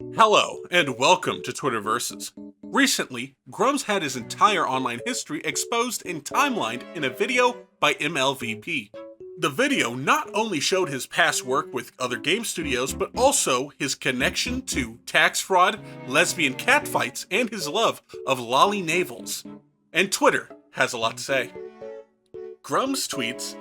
Hello, and welcome to Twitterverses. Recently, Grummz had his entire online history exposed and timelined in a video by MLVP. The video not only showed his past work with other game studios, but also his connection to tax fraud, lesbian catfights, and his love of lolly navels. And Twitter has a lot to say. Grummz tweets,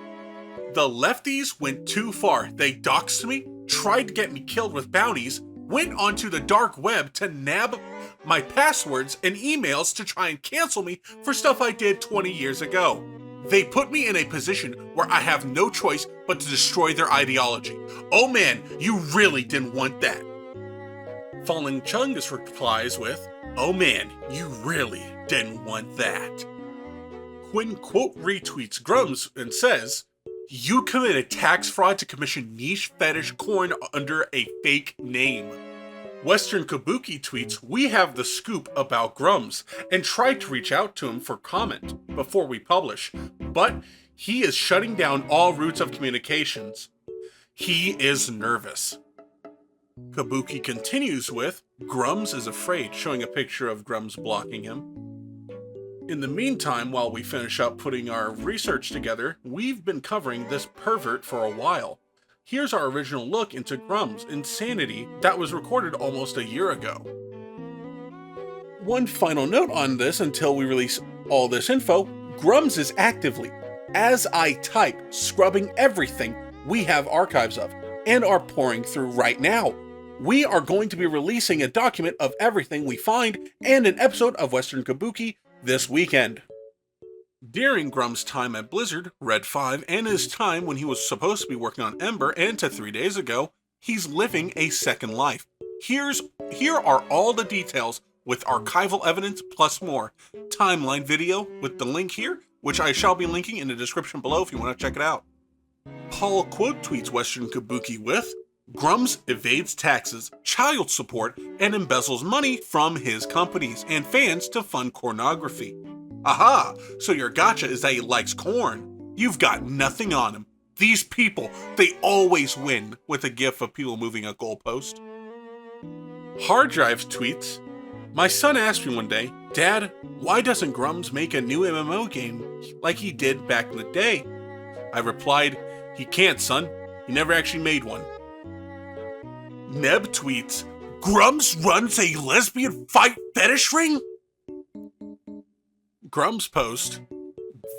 "The lefties went too far. They doxed me, tried to get me killed with bounties, went onto the dark web to nab my passwords and emails to try and cancel me for stuff I did 20 years ago. They put me in a position where I have no choice but to destroy their ideology. Oh man, you really didn't want that." Falling Chungus replies with, "Oh man, you really didn't want that." Quinn quote retweets Grummz and says, "You committed tax fraud to commission niche fetish corn under a fake name." Western Kabuki tweets, "We have the scoop about Grummz and tried to reach out to him for comment before we publish, but he is shutting down all routes of communications. He is nervous." Kabuki continues with, "Grummz is afraid," showing a picture of Grummz blocking him. In the meantime, while we finish up putting our research together, we've been covering this pervert for a while. Here's our original look into Grummz' insanity that was recorded almost a year ago. One final note on this until we release all this info, Grummz is actively, as I type, scrubbing everything we have archives of and are pouring through right now. We are going to be releasing a document of everything we find and an episode of Western Kabuki this weekend. During Grummz' time at Blizzard, Red 5, and his time when he was supposed to be working on Ember and to 3 days ago, he's living a second life. Here are all the details with archival evidence plus more. Timeline video with the link here, which I shall be linking in the description below if you want to check it out. Paul quote tweets Western Kabuki with, "Grummz evades taxes, child support, and embezzles money from his companies and fans to fund pornography. Aha, so your gotcha is that he likes corn. You've got nothing on him. These people, they always win," with a gif of people moving a goalpost. Hard Drive tweets, "My son asked me one day, 'Dad, why doesn't Grummz make a new MMO game like he did back in the day?' I replied, 'He can't, son. He never actually made one.'" Neb tweets, "Grummz runs a lesbian fight fetish ring?" Grummz post,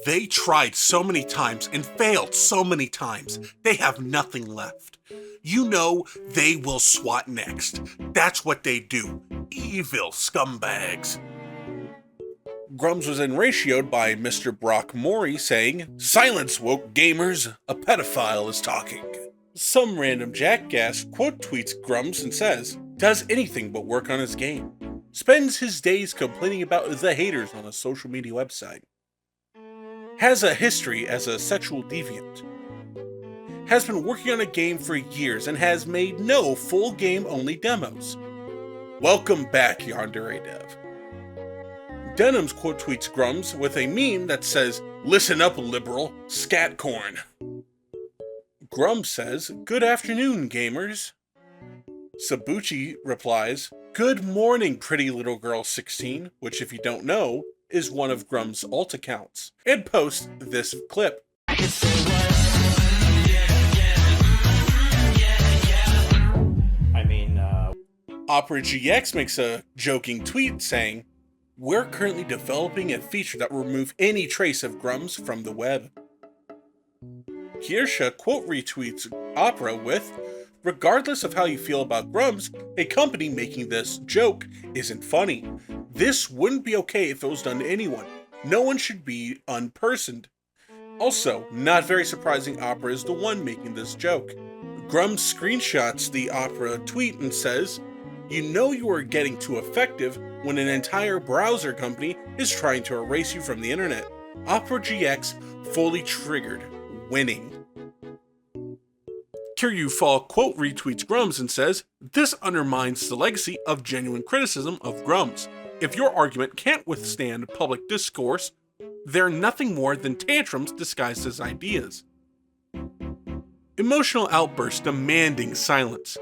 "They tried so many times and failed so many times. They have nothing left. You know they will SWAT next. That's what they do. Evil scumbags." Grummz was inratioed by Mr. Brock Morey saying, "Silence, woke gamers. A pedophile is talking." Some random jackass quote tweets Grummz and says, "Does anything but work on his game. Spends his days complaining about the haters on a social media website. Has a history as a sexual deviant. Has been working on a game for years and has made no full game-only demos. Welcome back, Yandere Dev." Denim's quote tweets Grummz with a meme that says, "Listen up, liberal, scat corn." Grummz says, "Good afternoon, gamers." Sabuchi replies, "Good morning, pretty little girl 16, which if you don't know, is one of Grummz' alt accounts, and posts this clip. Opera GX makes a joking tweet saying, "We're currently developing a feature that will remove any trace of Grummz from the web." Kirsha quote retweets Opera with, "Regardless of how you feel about Grummz, a company making this joke isn't funny. This wouldn't be okay if it was done to anyone. No one should be unpersoned. Also, not very surprising Opera is the one making this joke." Grummz screenshots the Opera tweet and says, "You know you are getting too effective when an entire browser company is trying to erase you from the internet. Opera GX fully triggered, winning." Kiryu Fall quote retweets Grummz and says, "This undermines the legacy of genuine criticism of Grummz. If your argument can't withstand public discourse, they're nothing more than tantrums disguised as ideas." Emotional outburst demanding silence.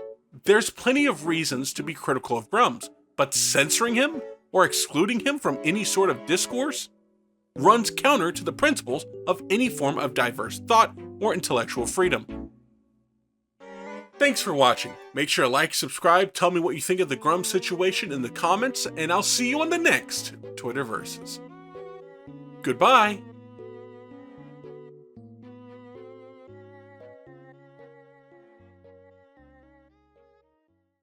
There's plenty of reasons to be critical of Grummz, but censoring him or excluding him from any sort of discourse runs counter to the principles of any form of diverse thought or intellectual freedom. Thanks for watching. Make sure to like, subscribe, tell me what you think of the Grummz situation in the comments, and I'll see you on the next Twitterverses. Goodbye!